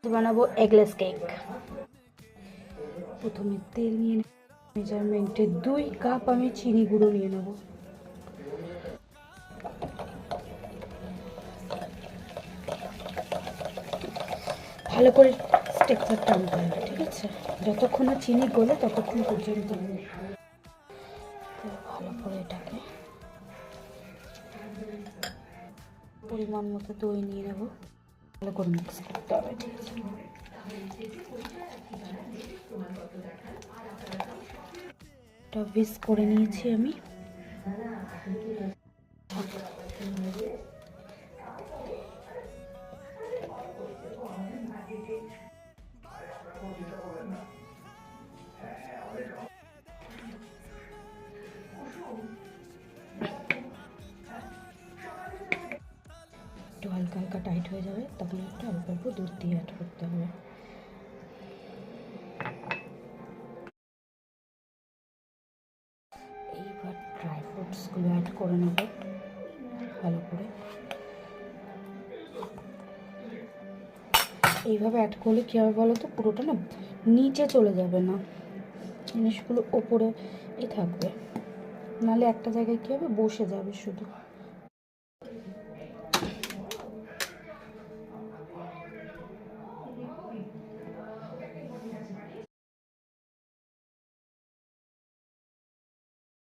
বানাবো eggless cake. প্রথমে তেল নিয়ে নেব, মেজারমেন্টে 2 কাপ আমি চিনি গুঁড়ো নিয়ে নেব। ভালো করে স্টেপটা টানতে হবে, ঠিক আছে? যতক্ষণ না চিনি গলে ততক্ষণ পর্যন্ত ভালো করে এটাকে পরিমাণ মতো দই নিয়ে নেব, ভালো করে মিক্স করতে হবে, ঠিক আছে? এটা whisk করে নিয়েছি আমি। একটু হালকা হালকা টাইট হয়ে যাবে, তখন একটু অল্প অল্প দুধ দিয়ে অ্যাড করতে হবে। এইবার ড্রাই ফ্রুটসগুলো অ্যাড করে নেব ভালো করে। এইভাবে অ্যাড করলে কী হবে বলো তো, পুরোটা না নিচে চলে যাবে না, জিনিসগুলো ওপরে থাকবে, নাহলে একটা জায়গায় কী হবে, বসে যাবে শুধু।